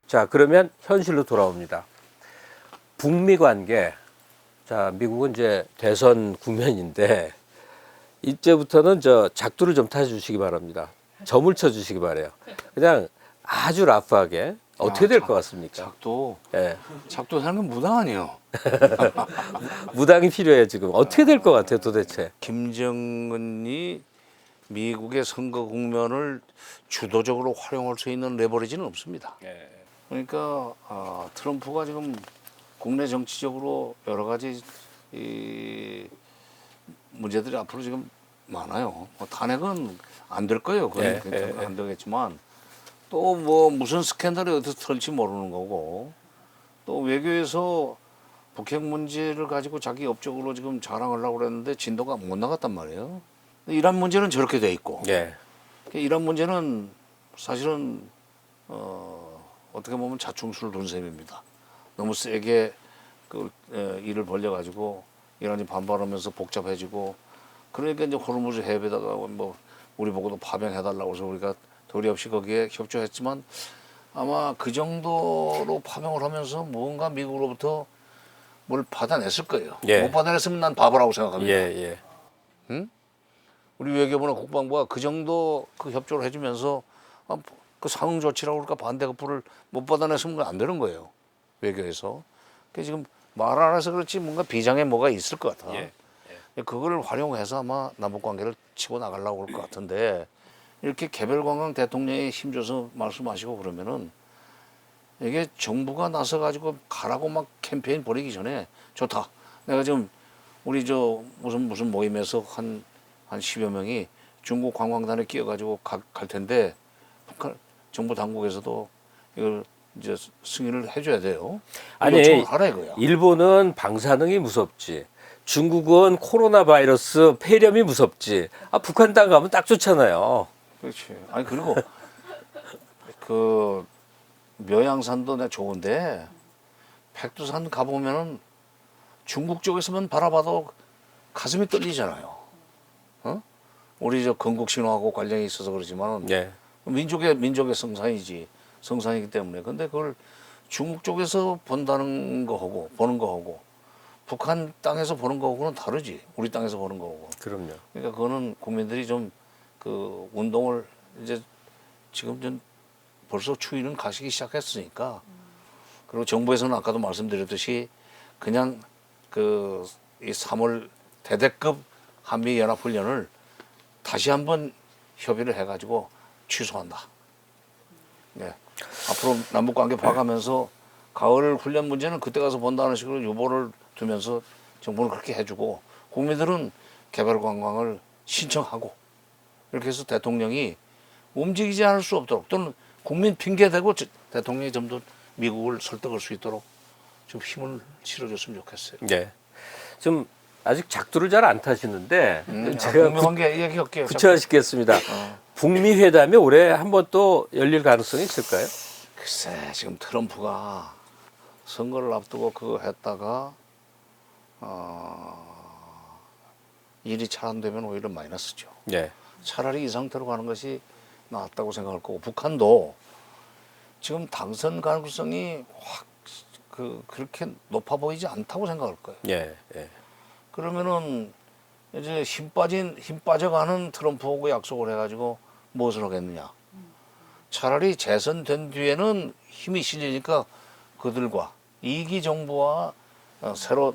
자, 그러면 현실로 돌아옵니다. 북미 관계. 자, 미국은 이제 대선 국면인데 이제부터는 저 작두를 좀 타주시기 바랍니다. 점을 쳐주시기 바래요. 그냥 아주 라프하게 어떻게 될 것 같습니까? 작도 예. 작도 하는 건 무당 아니에요. 무당이 필요해요 지금. 어떻게 될 것 같아요 도대체? 김정은이 미국의 선거 국면을 주도적으로 활용할 수 있는 레버리지는 없습니다. 그러니까 트럼프가 지금 국내 정치적으로 여러 가지 이 문제들이 앞으로 지금 많아요. 뭐 탄핵은 안 될 거예요. 그건 안 되겠지만 또 뭐 무슨 스캔들이 어디서 털지 모르는 거고 또 외교에서 북핵 문제를 가지고 자기 업적으로 지금 자랑하려고 그랬는데 진도가 못 나갔단 말이에요. 이란 문제는 저렇게 돼 있고 예. 이란 문제는 사실은 어떻게 보면 자충수를 둔 셈입니다. 너무 세게 일을 벌려가지고 이란이 반발하면서 복잡해지고 그러니까 이제 호르무즈 해협에다가 뭐 우리 보고도 파병해달라고 해서 우리가 도리 없이 거기에 협조했지만 아마 그 정도로 파병을 하면서 뭔가 미국으로부터 뭘 받아냈을 거예요. 예. 못 받아냈으면 난 바보라고 생각합니다. 예. 우리 외교부나 국방부가 그 정도 그 협조를 해주면서 그 상응 조치라고 그럴까 반대급부를 못 받아냈으면 안 되는 거예요. 외교에서. 그래서 지금 말 안 해서 그렇지 뭔가 비장에 뭐가 있을 것 같아. 그거를 활용해서 아마 남북관계를 치고 나가려고 할 것 같은데 이렇게 개별관광 대통령이 힘줘서 말씀하시고 그러면은 이게 정부가 나서 가지고 가라고 막 캠페인 벌이기 전에 좋다. 내가 지금 우리 저 무슨 모임에서 한 10여 명이 중국 관광단에 끼어가지고 갈 텐데 북한 정부 당국에서도 이걸 이제 승인을 해줘야 돼요. 아니 요청을 하라 이거야. 일본은 방사능이 무섭지. 중국은 코로나 바이러스 폐렴이 무섭지. 북한 땅 가면 딱 좋잖아요. 그렇지. 아니 그리고 그 묘양산도 내가 좋은데 백두산 가보면은 중국 쪽에서만 바라봐도 가슴이 떨리잖아요. 우리 저 건국 신화하고 관련이 있어서 그러지만 예. 민족의 성산이기 때문에 근데 그걸 중국 쪽에서 보는 거하고 북한 땅에서 보는 거하고는 다르지. 우리 땅에서 보는 거하고. 그럼요. 그러니까 그거는 국민들이 좀 그 운동을 이제 지금 좀 벌써 추위는 가시기 시작했으니까 그리고 정부에서는 아까도 말씀드렸듯이 그냥 이 3월 대대급 한미 연합 훈련을 다시 한번 협의를 해가지고 취소한다. 네. 앞으로 남북 관계 봐가면서 가을 훈련 문제는 그때 가서 본다는 식으로 유보를 두면서 정부는 그렇게 해주고 국민들은 개발 관광을 신청하고 이렇게 해서 대통령이 움직이지 않을 수 없도록 또는 국민 핑계 대고 대통령이 좀 더 미국을 설득할 수 있도록 좀 힘을 실어줬으면 좋겠어요. 예. 좀 아직 작두를 잘 안 타시는데 제가 국민관계 얘기할게요. 구체화시켰습니다. 북미 회담이 올해 한번 또 열릴 가능성이 있을까요? 글쎄 지금 트럼프가 선거를 앞두고 그거 했다가 일이 잘 안 되면 오히려 마이너스죠. 예. 차라리 이 상태로 가는 것이 낫다고 생각할 거고 북한도 지금 당선 가능성이 그렇게 높아 보이지 않다고 생각할 거예요. 예. 그러면은 이제 힘 빠져가는 트럼프하고 약속을 해가지고 무엇을 하겠느냐. 차라리 재선된 뒤에는 힘이 실리니까 그들과 이기 정부와 새로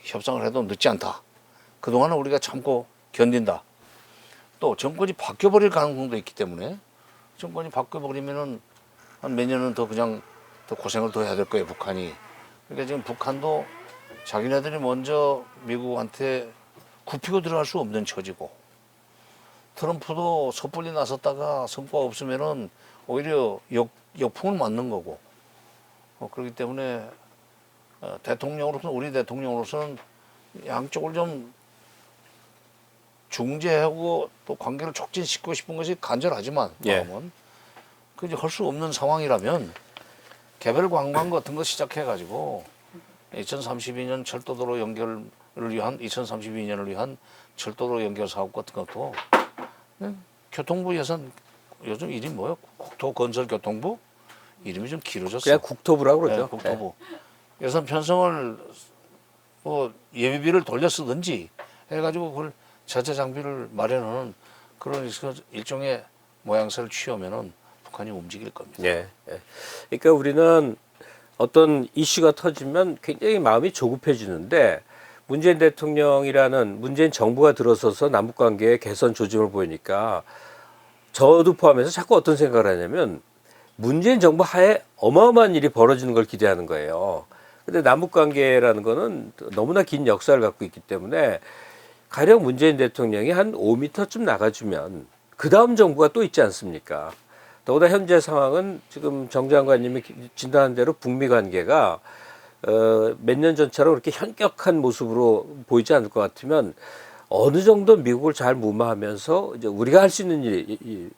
협상을 해도 늦지 않다. 그동안은 우리가 참고 견딘다. 또 정권이 바뀌어버릴 가능성도 있기 때문에 정권이 바뀌어버리면은 한 몇 년은 더 그냥 더 고생을 더 해야 될 거예요, 북한이. 그러니까 지금 북한도 자기네들이 먼저 미국한테 굽히고 들어갈 수 없는 처지고 트럼프도 섣불리 나섰다가 성과가 없으면은 오히려 역풍을 맞는 거고 그렇기 때문에 우리 대통령으로서는 양쪽을 좀 중재하고 또 관계를 촉진시키고 싶은 것이 간절하지만 마음은 그 이제 할 수 없는 상황이라면 개별 관광 같은 거 시작해가지고 2032년 철도도로 연결을 위한 2032년을 위한 철도로 연결 사업 같은 것도 교통부 예산 요즘 일이 뭐예요? 국토건설교통부 이름이 좀 길어졌어. 그냥 국토부라고 그러죠. 네, 국토부. 예산 편성을 뭐 예비비를 돌려 쓰든지 해가지고 그걸 자체 장비를 마련하는 그런 일종의 모양새를 취하면은 북한이 움직일 겁니다. 예. 예. 그러니까 우리는 어떤 이슈가 터지면 굉장히 마음이 조급해지는데 문재인 대통령이라는 문재인 정부가 들어서서 남북 관계의 개선 조짐을 보이니까 저도 포함해서 자꾸 어떤 생각을 하냐면 문재인 정부 하에 어마어마한 일이 벌어지는 걸 기대하는 거예요. 근데 남북 관계라는 거는 너무나 긴 역사를 갖고 있기 때문에 가령 문재인 대통령이 한 5m쯤 나가주면 그 다음 정부가 또 있지 않습니까? 더구나 현재 상황은 지금 정 장관님이 진단한 대로 북미 관계가 몇 년 전처럼 그렇게 현격한 모습으로 보이지 않을 것 같으면 어느 정도 미국을 잘 무마하면서 이제 우리가 할 수 있는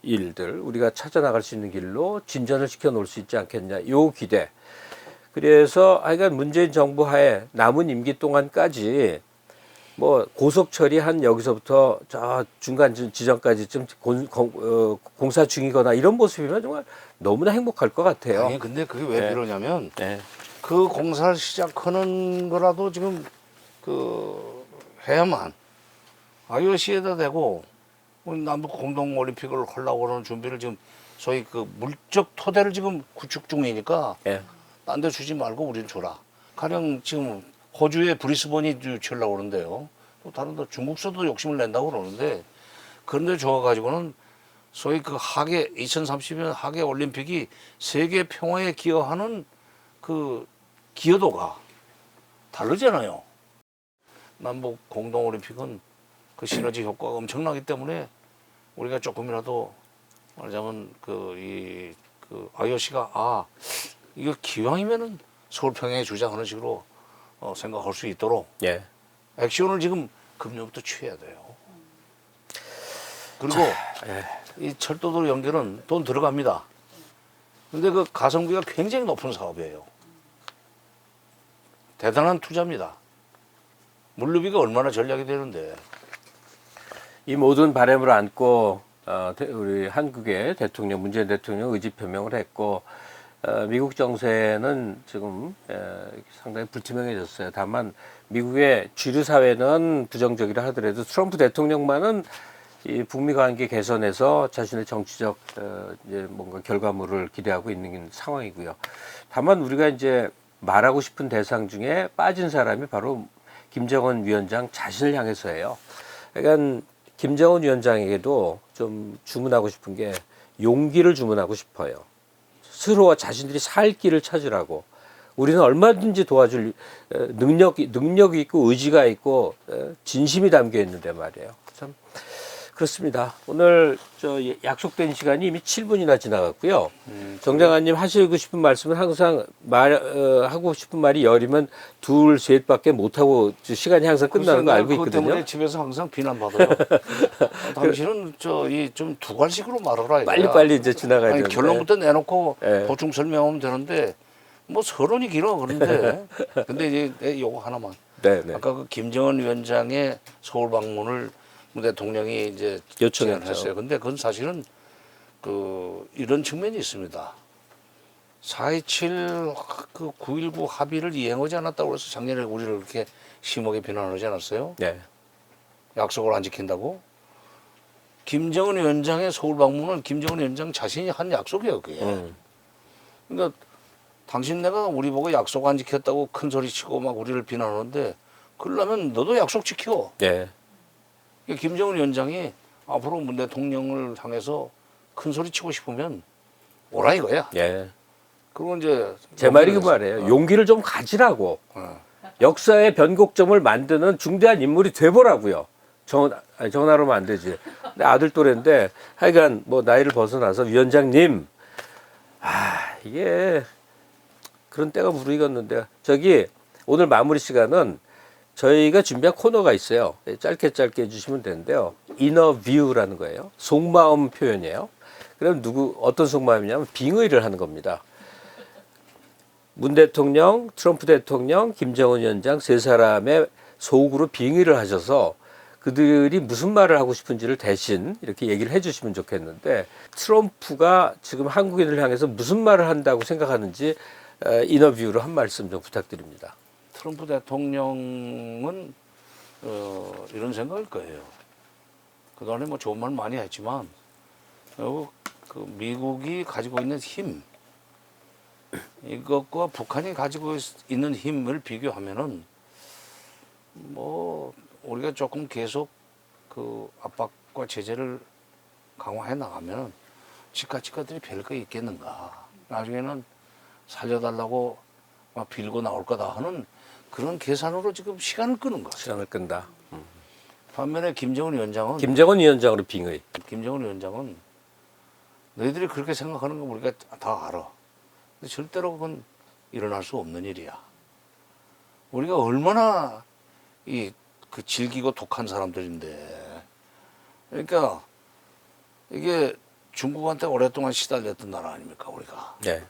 일들, 우리가 찾아나갈 수 있는 길로 진전을 시켜 놓을 수 있지 않겠냐, 요 기대. 그래서 하여간 문재인 정부 하에 남은 임기 동안까지 뭐 고속 처리한 여기서부터 저 중간 지점까지 좀 공사 중이거나 이런 모습이면 정말 너무나 행복할 것 같아요. 아니 근데 그게 왜 네. 그러냐면 네. 그 공사를 시작하는 거라도 지금 그 해야만 IOC에다 대고 남북 공동 올림픽을 하려고 하는 준비를 지금 소위 그 물적 토대를 지금 구축 중이니까 네. 딴 데 주지 말고 우리는 줘라. 가령 지금 호주의 브리스번이 주려고 그러는데요. 또 다른 데 중국서도 욕심을 낸다고 그러는데 그런데 줘가지고는 소위 그 하계 2030년 하계 올림픽이 세계 평화에 기여하는 그 기여도가 다르잖아요. 남북 공동 올림픽은 그 시너지 효과가 엄청나기 때문에 우리가 조금이라도 말하자면 그 IOC가 이거 기왕이면은 서울 평양에 주자 하는 식으로 생각할 수 있도록 예. 액션을 지금 금년부터 취해야 돼요. 그리고 이 철도도 연결은 돈 들어갑니다. 근데 그 가성비가 굉장히 높은 사업이에요. 대단한 투자입니다. 물류비가 얼마나 전략이 되는데. 이 모든 바람을 안고 우리 한국의 대통령 문재인 대통령 의지 표명을 했고 미국 정세는 지금 상당히 불투명해졌어요. 다만 미국의 주류 사회는 부정적이라 하더라도 트럼프 대통령만은 이 북미 관계 개선에서 자신의 정치적 이제 뭔가 결과물을 기대하고 있는 상황이고요. 다만 우리가 이제 말하고 싶은 대상 중에 빠진 사람이 바로 김정은 위원장 자신을 향해서예요. 그러니까 김정은 위원장에게도 좀 주문하고 싶은 게 용기를 주문하고 싶어요. 스스로 자신들이 살 길을 찾으라고. 우리는 얼마든지 도와줄 능력이 있고 의지가 있고 진심이 담겨 있는데 말이에요. 참 그렇습니다. 오늘 저 약속된 시간이 이미 7분이나 지나갔고요. 정 장관님 하시고 싶은 말씀은 항상 하고 싶은 말이 열이면 둘, 셋밖에 못 하고 시간이 항상 끝나는 거 알고 그것 있거든요. 때문에 집에서 항상 비난받아요. 당신은 좀 두괄식으로 말하라 이거야. 빨리빨리 이제 지나가야 아니, 되는데. 결론부터 내놓고 네. 보충 설명하면 되는데 뭐 서론이 길어 그런데 근데 이제 요거 하나만. 네. 아까 그 김정은 위원장의 서울 방문을 문 대통령이 이제 요청했죠. 했어요. 근데 그건 사실은 그 이런 측면이 있습니다. 4.27 그 9.19 합의를 이행하지 않았다고 해서 작년에 우리를 그렇게 심하게 비난하지 않았어요? 네. 약속을 안 지킨다고? 김정은 위원장의 서울 방문은 김정은 위원장 자신이 한 약속이에요, 그게. 그러니까 당신네가 우리 보고 약속 안 지켰다고 큰 소리 치고 막 우리를 비난하는데 그러려면 너도 약속 지켜. 네. 김정은 위원장이 앞으로 문 대통령을 향해서 큰 소리 치고 싶으면 오라 이거야. 예. 그리고 이제 제 말이 그 말이에요. 용기를 좀 가지라고. 역사의 변곡점을 만드는 중대한 인물이 돼보라고요. 전화로면 안 되지. 내 아들 또래인데 하여간 뭐 나이를 벗어나서 위원장님, 이게 그런 때가 무르익었는데 저기 오늘 마무리 시간은 저희가 준비한 코너가 있어요. 짧게 해주시면 되는데요. 이너 뷰라는 거예요. 속마음 표현이에요. 그럼 어떤 속마음이냐면 빙의를 하는 겁니다. 문 대통령, 트럼프 대통령, 김정은 위원장 세 사람의 속으로 빙의를 하셔서 그들이 무슨 말을 하고 싶은지를 대신 이렇게 얘기를 해주시면 좋겠는데 트럼프가 지금 한국인을 향해서 무슨 말을 한다고 생각하는지 인터뷰로 한 말씀 좀 부탁드립니다. 트럼프 대통령은 이런 생각일 거예요. 그동안에 뭐 좋은 말 많이 했지만 그 미국이 가지고 있는 힘 이것과 북한이 가지고 있는 힘을 비교하면은 뭐 우리가 조금 계속 그 압박과 제재를 강화해 나가면 치카치카들이 별거 있겠는가. 나중에는 살려달라고 막 빌고 나올 거다 하는 그런 계산으로 지금 시간을 끄는 거죠. 시간을 끈다. 반면에 김정은 위원장은 김정은 위원장으로 빙의. 김정은 위원장은 너희들이 그렇게 생각하는 거 우리가 다 알아. 근데 절대로 그건 일어날 수 없는 일이야. 우리가 얼마나 그 질기고 독한 사람들인데. 그러니까 이게 중국한테 오랫동안 시달렸던 나라 아닙니까, 우리가. 네.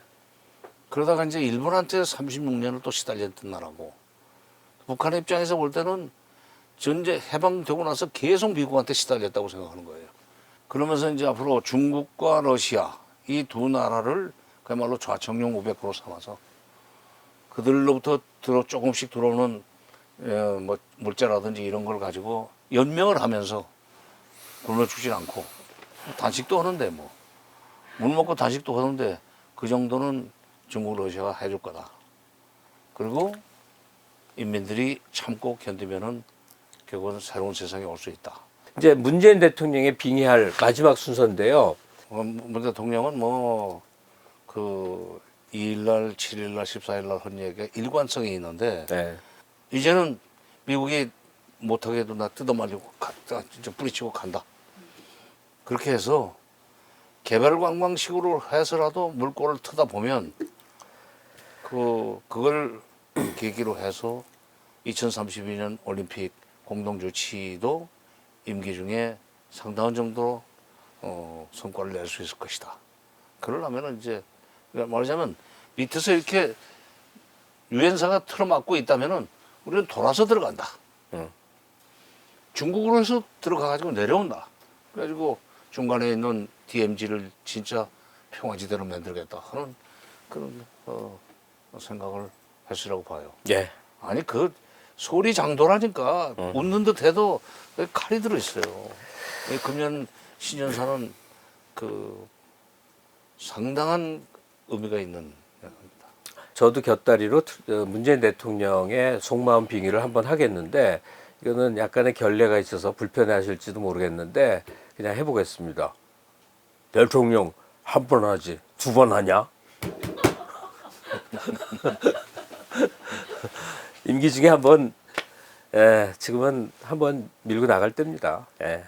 그러다가 이제 일본한테 36년을 또 시달렸던 나라고. 북한의 입장에서 볼 때는 전제 해방되고 나서 계속 미국한테 시달렸다고 생각하는 거예요. 그러면서 이제 앞으로 중국과 러시아 이 두 나라를 그야말로 좌청룡 500% 삼아서 그들로부터 조금씩 들어오는 뭐 물자라든지 이런 걸 가지고 연명을 하면서 굶어 죽진 않고 단식도 하는데 뭐 물 먹고 단식도 하는데 그 정도는 중국 러시아가 해줄 거다. 그리고 인민들이 참고 견디면은 결국은 새로운 세상이 올 수 있다. 이제 문재인 대통령의 빙의할 마지막 순서인데요. 문 대통령은 뭐 그 2일날, 7일날, 14일날 한 얘기가 일관성이 있는데 네. 이제는 미국이 못하게도 나 뜯어말리고 진짜 뿌리치고 간다. 그렇게 해서 개발 관광식으로 해서라도 물꼬를 트다 보면 그걸 계기로 해서 2032년 올림픽 공동 주치도 임기 중에 상당한 정도 성과를 낼 수 있을 것이다. 그러려면 이제 말하자면 밑에서 이렇게 유엔사가 틀어막고 있다면은 우리는 돌아서 들어간다. 중국으로 해서 들어가가지고 내려온다. 그래가지고 중간에 있는 DMZ를 진짜 평화지대로 만들겠다 하는 그런 생각을 했으라고 봐요. 예. 아니 그 소리 장도라니까 웃는 듯 해도 칼이 들어있어요. 금년 신년사는 그 상당한 의미가 있는 겁니다. 저도 곁다리로 문재인 대통령의 속마음 빙의를 한번 하겠는데 이거는 약간의 결례가 있어서 불편해하실지도 모르겠는데 그냥 해보겠습니다. 대통령 한 번 하지 두 번 하냐? 임기 중에 한번 지금은 한번 밀고 나갈 때입니다. 예.